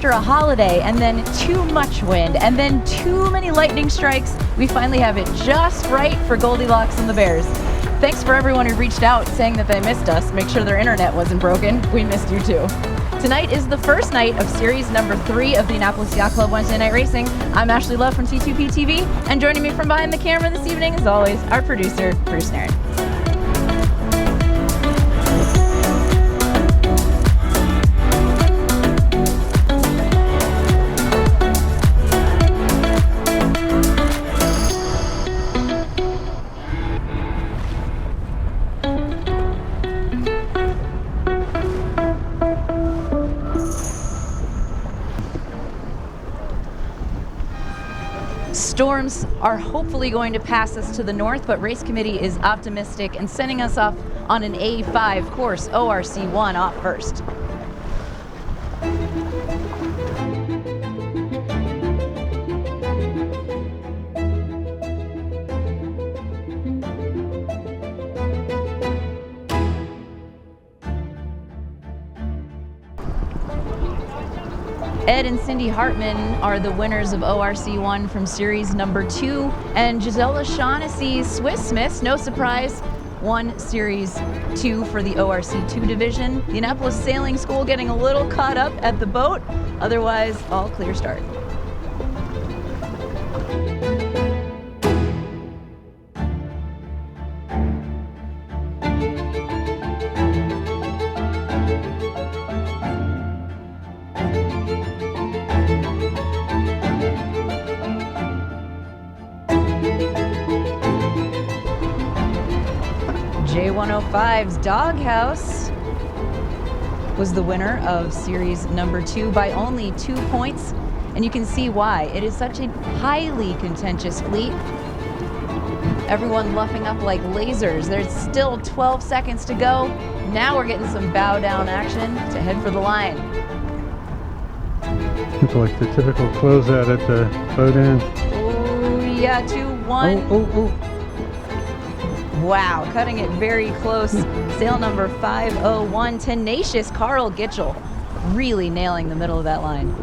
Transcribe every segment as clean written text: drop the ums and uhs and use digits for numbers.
after a holiday, and then too much wind, and then too many lightning strikes, we finally have it just right for Goldilocks and the Bears. Thanks for everyone who reached out saying that they missed us. Make sure their internet wasn't broken. We missed you too. Tonight is the first night of series number 3 of the Annapolis Yacht Club Wednesday Night Racing. I'm Ashley Love from T2P TV, and joining me from behind the camera this evening, as always, our producer, Bruce Nairn. Storms are hopefully going to pass us to the north, but race committee is optimistic and sending us off on an A5 course, ORC1 off first. Ed and Cindy Hartman are the winners of ORC1 from series number 2, and Giselle O'Shaughnessy's Swiss Smiths, no surprise, won series 2 for the ORC2 division. The Annapolis Sailing School getting a little caught up at the boat, otherwise all clear start. J105's Doghouse was the winner of series number 2 by only 2 points, and you can see why. It is such a highly contentious fleet. Everyone luffing up like lasers. There's still 12 seconds to go. Now we're getting some bow down action to head for the line. It's like the typical closeout at the boat end. Oh yeah, 2-1. Oh. Wow, cutting it very close. Sail number 501, tenacious Carl Gitchell, really nailing the middle of that line.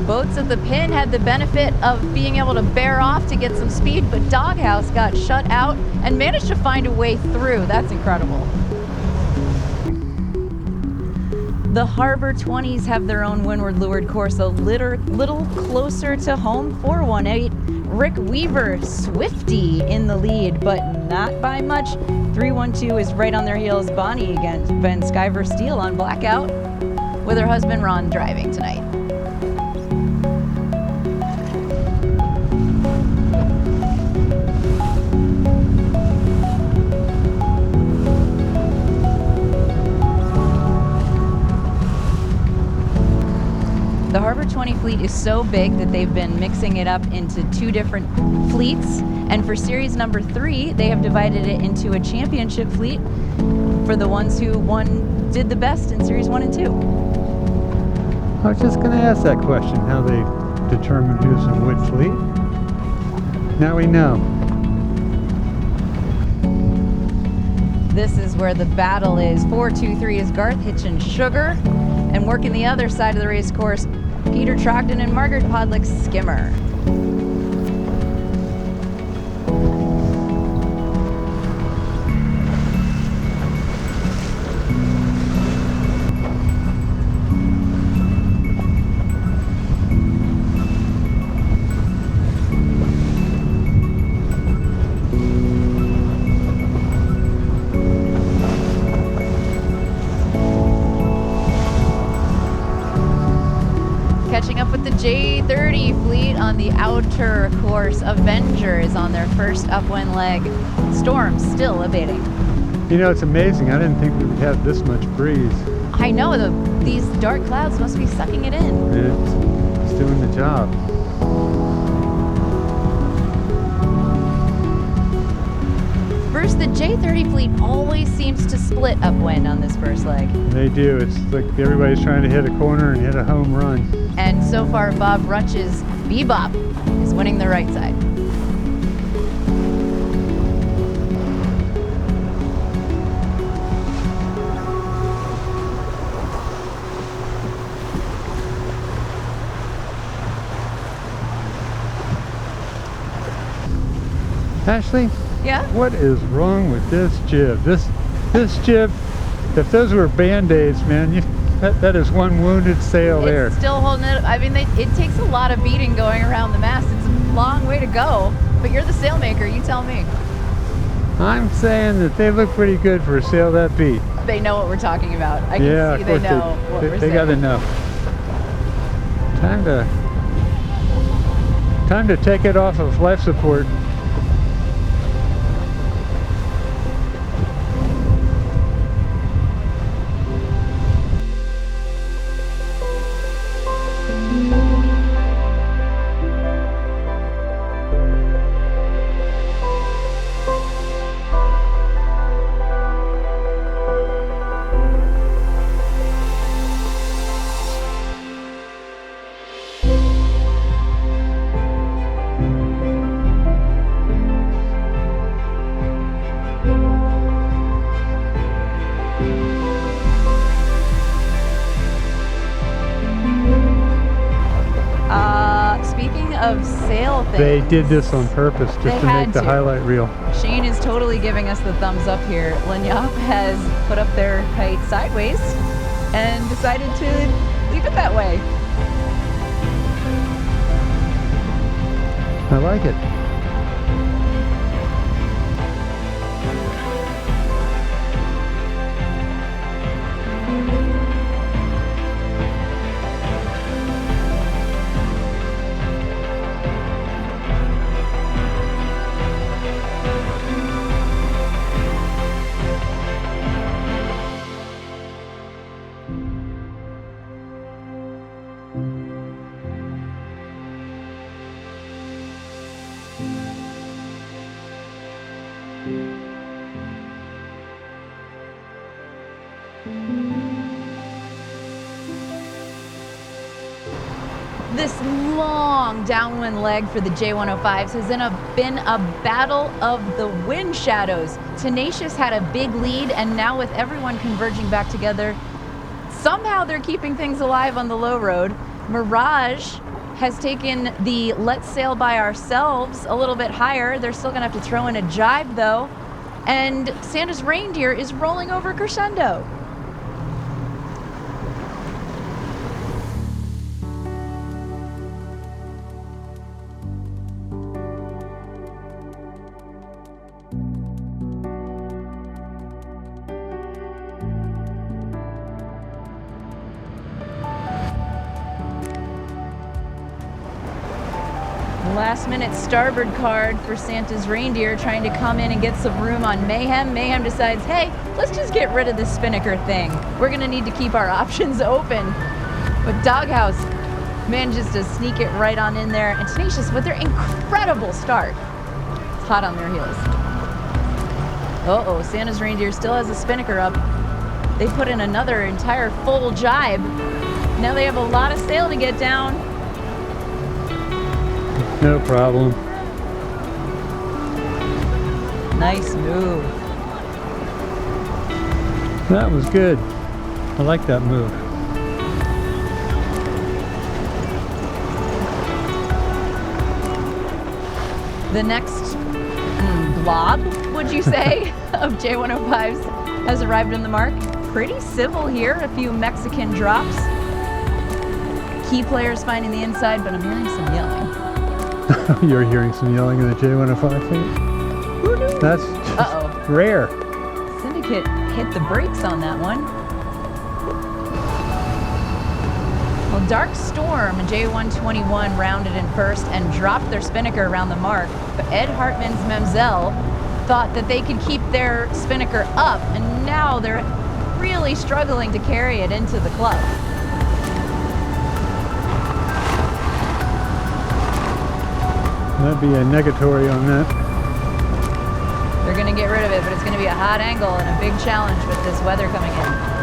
Boats at the Pin had the benefit of being able to bear off to get some speed, but Doghouse got shut out and managed to find a way through. That's incredible. The Harbor 20s have their own windward leeward course a little closer to home. 418, Rick Weaver, Swifty in the lead, but not by much. 312 is right on their heels. Bonnie against Ben Skyver Steele on blackout with her husband Ron driving tonight. The Harbor 20 fleet is so big that they've been mixing it up into 2 different fleets, and for series number 3 they have divided it into a championship fleet for the ones who did the best in series 1 and 2. I was just going to ask that question, how they determine who's in which fleet. Now we know. This is where the battle is. 423 is Garth Hitchin Sugar, and working the other side of the race course, Peter Trogdon and Margaret Podlick Skimmer. Catching up with the J30 fleet on the outer course. Avenger is on their first upwind leg. Storm still abating. You know, it's amazing. I didn't think we would have this much breeze. I know, these dark clouds must be sucking it in. It's doing the job. Bruce, the J30 fleet always seems to split upwind on this first leg. They do. It's like everybody's trying to hit a corner and hit a home run. And so far, Bob Rutch's Bebop is winning the right side. Ashley, Yeah? what is wrong with this jib? This jib, if those were Band-Aids, man, that is one wounded sail there. It's still holding it. I mean, it takes a lot of beating going around the mast. It's a long way to go, but you're the sailmaker. You tell me. I'm saying that they look pretty good for a sail that beat. They know what we're talking about. I can Yeah, see of they course know what we're they saying. got enough. Time to take it off of life support. Speaking of sail things, They did this on purpose just They to had make the to. highlight reel. Shane is totally giving us the thumbs up here. Lanyap has put up their kite sideways and decided to leave it that way. I like it. This long downwind leg for the J105s has been a battle of the wind shadows. Tenacious had a big lead, and now with everyone converging back together, somehow they're keeping things alive on the low road. Mirage has taken the let's sail by ourselves a little bit higher. They're still gonna have to throw in a jibe though. And Santa's Reindeer is rolling over Crescendo. Last minute starboard card for Santa's Reindeer, trying to come in and get some room on Mayhem. Mayhem decides, hey, let's just get rid of this spinnaker thing. We're gonna need to keep our options open. But Doghouse manages to sneak it right on in there. And Tenacious, with their incredible start, it's hot on their heels. Uh-oh, Santa's Reindeer still has a spinnaker up. They put in another entire full jibe. Now they have a lot of sail to get down. No problem. Nice move. That was good. I like that move. The next blob, would you say, of J105s has arrived on the mark. Pretty civil here, a few Mexican drops. Key players finding the inside, but I'm hearing some yelling. You're hearing some yelling in the J105 thing? That's just rare. Syndicate hit the brakes on that one. Well, Dark Storm, J121 rounded in first and dropped their spinnaker around the mark. But Ed Hartman's Mamselle thought that they could keep their spinnaker up, and now they're really struggling to carry it into the club. That'd be a negatory on that. They're going to get rid of it, but it's going to be a hot angle and a big challenge with this weather coming in.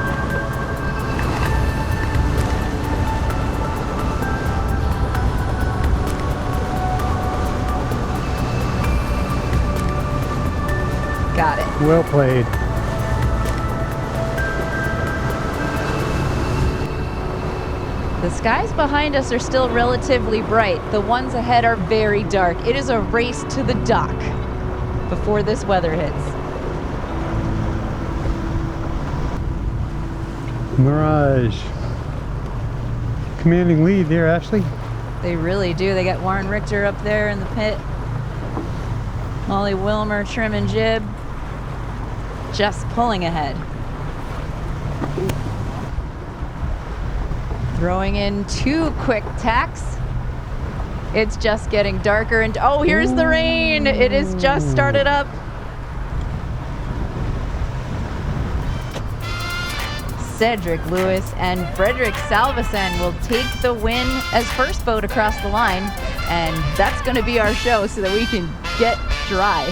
Got it. Well played. The skies behind us are still relatively bright. The ones ahead are very dark. It is a race to the dock before this weather hits. Mirage. Commanding lead there, Ashley. They really do. They got Warren Richter up there in the pit. Molly Wilmer, trim and jib. Just pulling ahead. Throwing in 2 quick tacks. It's just getting darker and oh, here's the rain. It is just started up. Cedric Lewis and Frederick Salveson will take the win as first boat across the line, and that's going to be our show so that we can get dry.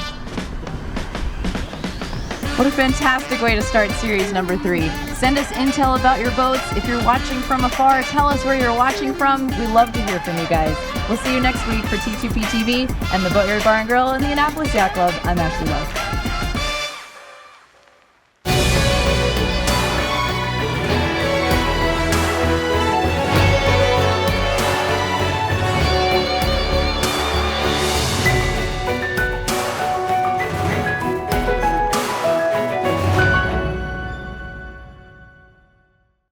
What a fantastic way to start series number 3. Send us intel about your boats. If you're watching from afar, tell us where you're watching from. We love to hear from you guys. We'll see you next week for T2P TV and the Boatyard Bar and Grill and the Annapolis Yacht Club. I'm Ashley Love.